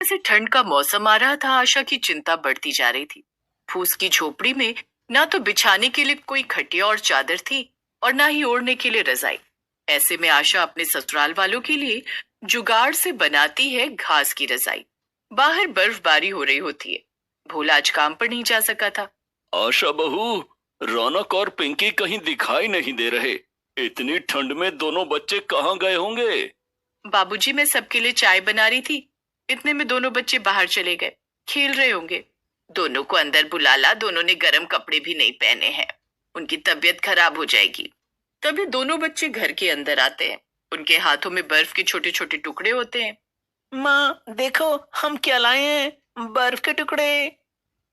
जैसे ठंड का मौसम आ रहा था, आशा की चिंता बढ़ती जा रही थी। फूस की झोपड़ी में ना तो बिछाने के लिए कोई खटिया और चादर थी और ना ही ओढ़ने के लिए रजाई। ऐसे में आशा अपने ससुराल वालों के लिए जुगाड़ से बनाती है घास की रजाई। बाहर बर्फबारी हो रही होती है। भोला आज काम पर नहीं जा सका था। आशा बहू, रौनक और पिंकी कहीं दिखाई नहीं दे रहे। इतनी ठंड में दोनों बच्चे कहाँ गए होंगे? बाबूजी, मैं सबके लिए चाय बना रही थी। इतने में दोनों बच्चे बाहर चले गए। खेल रहे होंगे। दोनों को अंदर बुला ला, दोनों ने गर्म कपड़े भी नहीं पहने हैं। उनकी तबीयत खराब हो जाएगी। तभी दोनों बच्चे घर के अंदर आते हैं। उनके हाथों में बर्फ के छोटे छोटे टुकड़े होते हैं। माँ देखो, हम क्या लाए हैं, बर्फ के टुकड़े।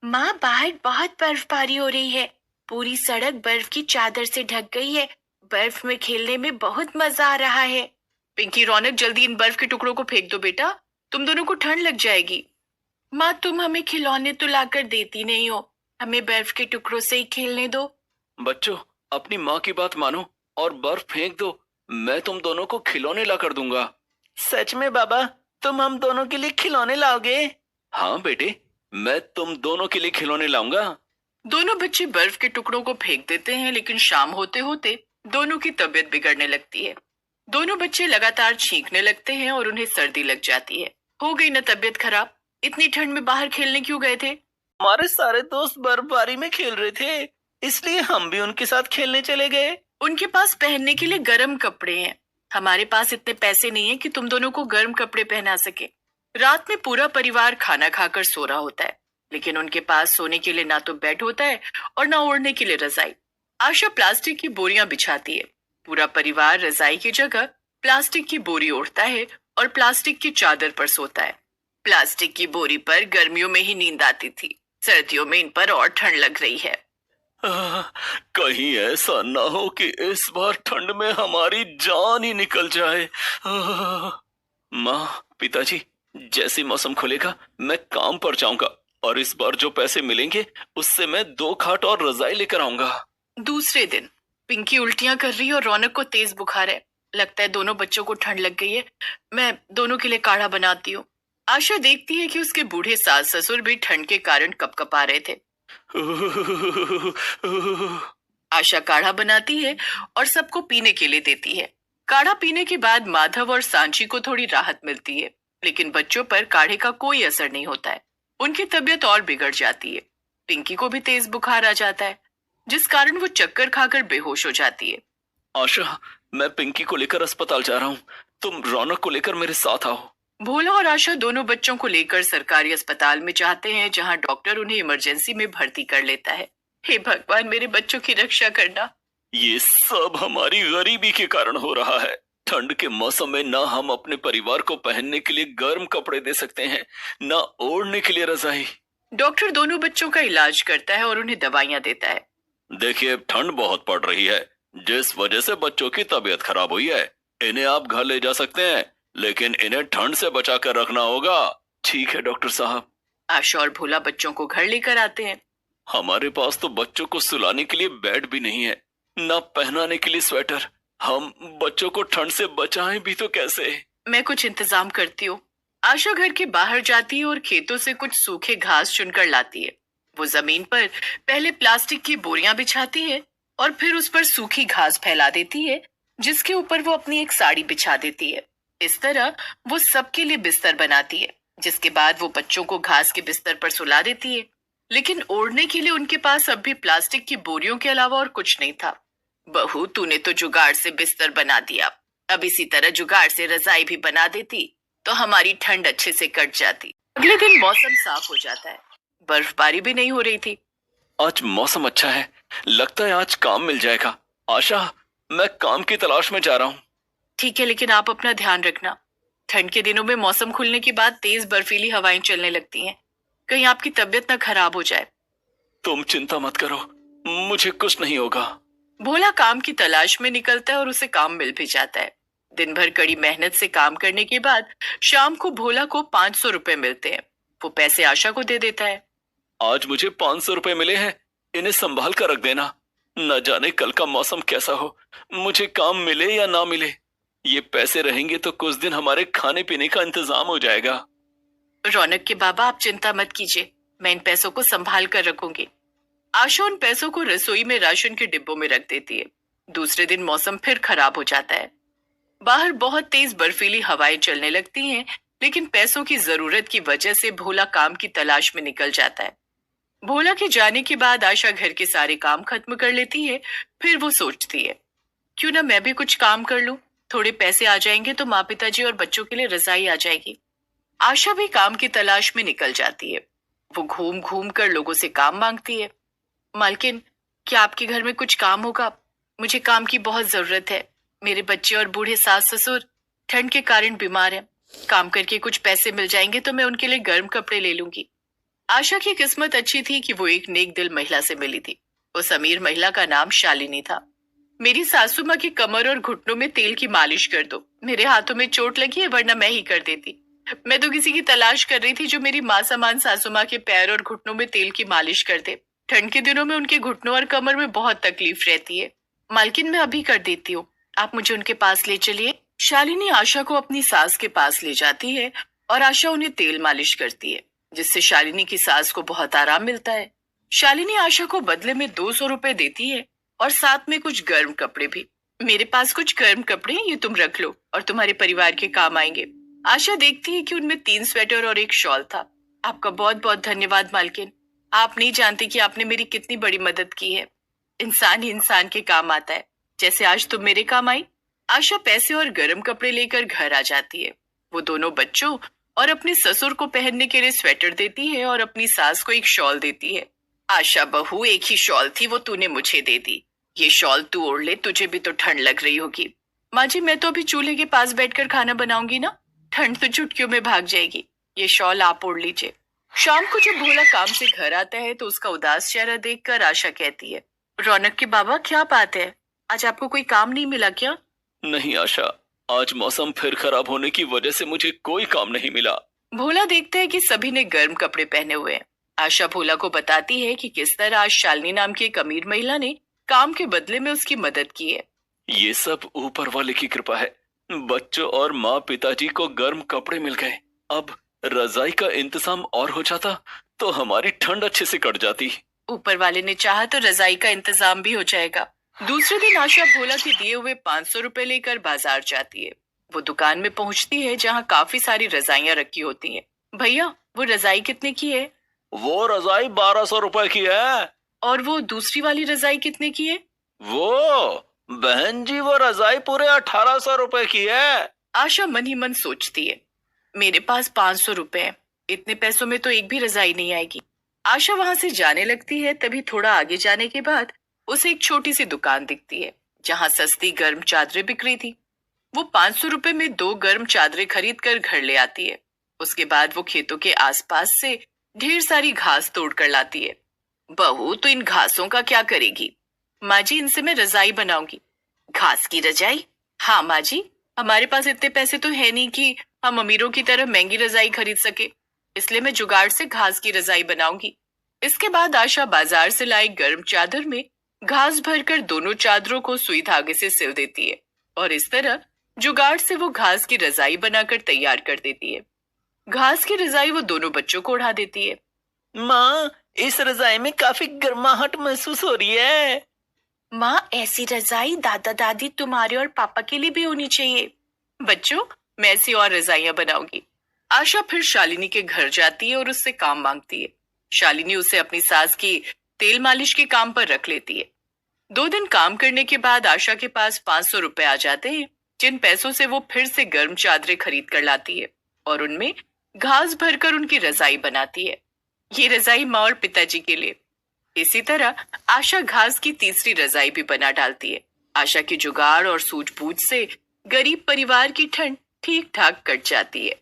माँ, बाहर बहुत बर्फबारी हो रही है। पूरी सड़क बर्फ की चादर से ढक गई है। बर्फ में खेलने में बहुत मजा आ रहा है। पिंकी, रौनक, जल्दी इन बर्फ के टुकड़ों को फेंक दो बेटा। तुम दोनों को ठंड लग जाएगी। माँ, तुम हमें खिलौने तो लाकर देती नहीं हो। हमें बर्फ के टुकड़ों से ही खेलने दो। बच्चों, अपनी माँ की बात मानो और बर्फ फेंक दो। मैं तुम दोनों को खिलौने ला कर दूंगा। सच में बाबा, तुम हम दोनों के लिए खिलौने लाओगे? हाँ बेटे, मैं तुम दोनों के लिए खिलौने लाऊंगा। दोनों बच्चे बर्फ के टुकड़ों को फेंक देते हैं, लेकिन शाम होते होते दोनों की तबीयत बिगड़ने लगती है। दोनों बच्चे लगातार छींकने लगते हैं और उन्हें सर्दी लग जाती है। हो गई ना तबीयत खराब? इतनी ठंड में बाहर खेलने क्यों गए थे? हमारे सारे दोस्त बर्फबारी में खेल रहे थे, इसलिए हम भी उनके साथ खेलने चले गए। उनके पास पहनने के लिए गर्म कपड़े हैं। हमारे पास इतने पैसे नहीं है कि तुम दोनों को गर्म कपड़े पहना सके। रात में पूरा परिवार खाना खाकर सो रहा होता है, लेकिन उनके पास सोने के लिए ना तो बेड होता है और ना ओढ़ने के लिए रजाई। आशा प्लास्टिक की बोरियां बिछाती है। पूरा परिवार रजाई की जगह प्लास्टिक की बोरी ओढ़ता है और प्लास्टिक की चादर पर सोता है। प्लास्टिक की बोरी पर गर्मियों में ही नींद आती थी। सर्दियों में इन पर और ठंड लग रही है। कहीं ऐसा ना हो कि इस बार ठंड में हमारी जान ही निकल जाए। माँ, पिताजी, जैसे मौसम खुलेगा मैं काम पर जाऊंगा और इस बार जो पैसे मिलेंगे उससे मैं 2 खाट और रजाई लेकर आऊंगा। दूसरे दिन पिंकी उल्टियां कर रही है और रौनक को तेज बुखार है। लगता है दोनों बच्चों को ठंड लग गई है। मैं दोनों के लिए काढ़ा बनाती हूँ। आशा देखती है कि उसके बूढ़े सास ससुर भी ठंड के कारण कपकपा रहे थे। आशा काढ़ा बनाती है और सबको पीने के लिए देती है। काढ़ा पीने के बाद माधव और सांची को थोड़ी राहत मिलती है, लेकिन बच्चों पर काढ़े का कोई असर नहीं होता है। उनकी तबीयत और बिगड़ जाती है। पिंकी को भी तेज बुखार आ जाता है, जिस कारण वो चक्कर खाकर बेहोश हो जाती है। आशा, मैं पिंकी को लेकर अस्पताल जा रहा हूँ। तुम रौनक को लेकर मेरे साथ आओ। भोला और आशा दोनों बच्चों को लेकर सरकारी अस्पताल में जाते हैं, जहां डॉक्टर उन्हें इमरजेंसी में भर्ती कर लेता है। हे भगवान, मेरे बच्चों की रक्षा करना। ये सब हमारी गरीबी के कारण हो रहा है। ठंड के मौसम में ना हम अपने परिवार को पहनने के लिए गर्म कपड़े दे सकते हैं, ना ओढ़ने के लिए रजाई। डॉक्टर दोनों बच्चों का इलाज करता है और उन्हें दवाइयां देता है। देखिए, ठंड बहुत पड़ रही है, जिस वजह से बच्चों की तबीयत खराब हुई है। इन्हें आप घर ले जा सकते हैं, लेकिन इन्हें ठंड से बचा कर रखना होगा। ठीक है डॉक्टर साहब। आशा और भोला बच्चों को घर लेकर आते हैं। हमारे पास तो बच्चों को सुलाने के लिए बेड भी नहीं है, ना पहनाने के लिए स्वेटर। हम बच्चों को ठंड से बचाएं भी तो कैसे? मैं कुछ इंतजाम करती हूँ। आशा घर के बाहर जाती है और खेतों से कुछ सूखे घास चुनकर लाती है। वो जमीन पर पहले प्लास्टिक की बोरियां बिछाती है और फिर उस पर सूखी घास फैला देती है, जिसके ऊपर वो अपनी एक साड़ी बिछा देती है। इस तरह वो सबके लिए बिस्तर बनाती है, जिसके बाद वो बच्चों को घास के बिस्तर पर सुला देती है। लेकिन ओढ़ने के लिए उनके पास अब भी प्लास्टिक की बोरियों के अलावा और कुछ नहीं था। बहू, तूने तो जुगाड़ से बिस्तर बना दिया। अब इसी तरह जुगाड़ से रजाई भी बना देती तो हमारी ठंड अच्छे से कट जाती। अगले दिन मौसम साफ हो जाता है। बर्फबारी भी नहीं हो रही थी। आज मौसम अच्छा है, लगता है आज काम मिल जाएगा। आशा, मैं काम की तलाश में जा रहा हूँ। ठीक है, लेकिन आप अपना ध्यान रखना। ठंड के दिनों में मौसम खुलने के बाद तेज बर्फीली हवाएं चलने लगती हैं। कहीं आपकी तबीयत ना खराब हो जाए। तुम चिंता मत करो, मुझे कुछ नहीं होगा। भोला काम की तलाश में निकलता है और उसे काम मिल भी जाता है। दिन भर कड़ी मेहनत से काम करने के बाद शाम को भोला को 500 रुपए मिलते हैं। वो पैसे आशा को दे देता है। आज मुझे 500 रुपए मिले हैं, इन्हें संभाल कर रख देना। न जाने कल का मौसम कैसा हो, मुझे काम मिले या ना मिले। ये पैसे रहेंगे तो कुछ दिन हमारे खाने पीने का इंतजाम हो जाएगा। रौनक के बाबा, आप चिंता मत कीजिए, मैं इन पैसों को संभाल कर रखूंगी। आशा उन पैसों को रसोई में राशन के डिब्बों में रख देती है। दूसरे दिन मौसम फिर खराब हो जाता है। बाहर बहुत तेज बर्फीली हवाएं चलने लगती हैं, लेकिन पैसों की जरूरत की वजह से भोला काम की तलाश में निकल जाता है। भोला के जाने के बाद आशा घर के सारे काम खत्म कर लेती है। फिर वो सोचती है, क्यों ना मैं भी कुछ काम कर लूं, थोड़े पैसे आ जाएंगे तो माँ पिताजी और बच्चों के लिए रजाई आ जाएगी। आशा भी काम की तलाश में निकल जाती है। वो घूम घूम कर लोगों से काम मांगती है। मालकिन, क्या आपके घर में कुछ काम होगा? मुझे काम की बहुत जरूरत है। मेरे बच्चे और बूढ़े सास ससुर ठंड के कारण बीमार हैं। काम करके कुछ पैसे मिल जाएंगे तो मैं उनके लिए गर्म कपड़े ले लूंगी। आशा की किस्मत अच्छी थी कि वो एक नेक दिल महिला से मिली थी। उस अमीर महिला का नाम शालिनी था। मेरी सासू माँ की कमर और घुटनों में तेल की मालिश कर दो। मेरे हाथों में चोट लगी है, वरना मैं ही कर देती। मैं तो किसी की तलाश कर रही थी जो मेरी माँ समान सासू माँ के पैर और घुटनों में तेल की मालिश कर दे। ठंड के दिनों में उनके घुटनों और कमर में बहुत तकलीफ रहती है। मालकिन, मैं अभी कर देती हूँ, आप मुझे उनके पास ले चलिए। शालिनी आशा को अपनी सास के पास ले जाती है और आशा उन्हें तेल मालिश करती है, जिससे शालिनी की सास को बहुत आराम मिलता है। शालिनी आशा को बदले में 200 रुपए देती है और साथ में कुछ गर्म कपड़े भी। मेरे पास कुछ गर्म कपड़े हैं, ये तुम रख लो और तुम्हारे परिवार के काम आएंगे। आशा देखती है कि उनमें 3 स्वेटर और एक शॉल था। आपका बहुत बहुत धन्यवाद मालकिन। आप नहीं जानते कि आपने मेरी कितनी बड़ी मदद की है। इंसान ही इंसान के काम आता है, जैसे आज तुम मेरे काम आई। आशा पैसे और गर्म कपड़े लेकर घर आ जाती है। वो दोनों बच्चों और अपने ससुर को पहनने के लिए स्वेटर देती है और अपनी सास को एक शॉल देती है। आशा बहू, एक ही शॉल थी, वो तूने मुझे दे दी। ये शॉल तू ओढ़ ले, तुझे भी तो ठंड लग रही होगी। माँ जी, मैं तो अभी चूल्हे के पास बैठकर खाना बनाऊंगी ना, ठंड तो चुटकियों में भाग जाएगी। ये शॉल आप ओढ़ लीजिए। शाम को जब भोला काम से घर आता है तो उसका उदास चेहरा देखकर आशा कहती है, रौनक के बाबा, क्या बात है? आज आपको कोई काम नहीं मिला क्या? नहीं आशा, आज मौसम फिर खराब होने की वजह से मुझे कोई काम नहीं मिला। भोला देखता है कि सभी ने गर्म कपड़े पहने हुए हैं। आशा भोला को बताती है कि किस तरह आज शालिनी नाम की एक अमीर महिला ने काम के बदले में उसकी मदद की है। ये सब ऊपर वाले की कृपा है। बच्चों और माँ पिताजी को गर्म कपड़े मिल गए। अब रजाई का इंतजाम और हो जाता तो हमारी ठंड अच्छे से कट जाती। ऊपर वाले ने चाहा तो रजाई का इंतजाम भी हो जाएगा। दूसरे दिन आशा भोला के दिए हुए 500 रुपए लेकर बाजार जाती है। वो दुकान में पहुंचती है जहां काफी सारी रजाइयां रखी होती हैं। भैया, वो रजाई कितने की है? वो रजाई 1200 रुपए की है। और वो दूसरी वाली रजाई कितने की है? वो बहन जी, वो रजाई पूरे 1800 रुपए की है। आशा मन ही मन सोचती है, मेरे पास 500 रुपए हैं, इतने पैसों में तो एक भी रजाई नहीं आएगी। आशा वहां से जाने लगती है। तभी थोड़ा आगे जाने के बाद उसे एक छोटी सी दुकान दिखती है जहां सस्ती गर्म चादरें बिक रही थी। वो 500 रुपए में 2 गर्म चादरें खरीद कर घर ले आती है। उसके बाद वो खेतों के आसपास से ढेर सारी घास तोड़ कर लाती है। बहू, तो इन घासों का क्या करेगी? माँ जी, इनसे मैं रजाई बनाऊंगी। घास की रजाई? हाँ माँ जी, हमारे पास इतने पैसे तो है नहीं कि हम अमीरों की तरह महंगी रजाई खरीद सके, इसलिए मैं जुगाड़ से घास की रजाई बनाऊंगी। इसके बाद आशा बाजार से लाई गर्म चादर में घास भरकर दोनों चादरों को सुई धागे से सिल देती है और इस तरह जुगाड़ से वो घास की रजाई बनाकर तैयार कर देती है। घास की रजाई वो दोनों बच्चों को ओढ़ा देती है। माँ, इस रजाई में काफी गर्माहट महसूस हो रही है। माँ, ऐसी रजाई दादा दादी तुम्हारे और पापा के लिए भी होनी चाहिए। बच्चों, मैं ऐसी और रजाइयां बनाऊंगी। आशा फिर शालिनी के घर जाती है और उससे काम मांगती है। शालिनी उसे अपनी सास की तेल मालिश के काम पर रख लेती है। 2 दिन काम करने के बाद आशा के पास 500 रुपए आ जाते हैं, जिन पैसों से वो फिर से गर्म चादरें खरीद कर लाती है और उनमें घास भरकर उनकी रजाई बनाती है। ये रजाई माँ और पिताजी के लिए। इसी तरह आशा घास की तीसरी रजाई भी बना डालती है। आशा की जुगाड़ और सूझबूझ से गरीब परिवार की ठंड ठीक ठाक कट जाती है।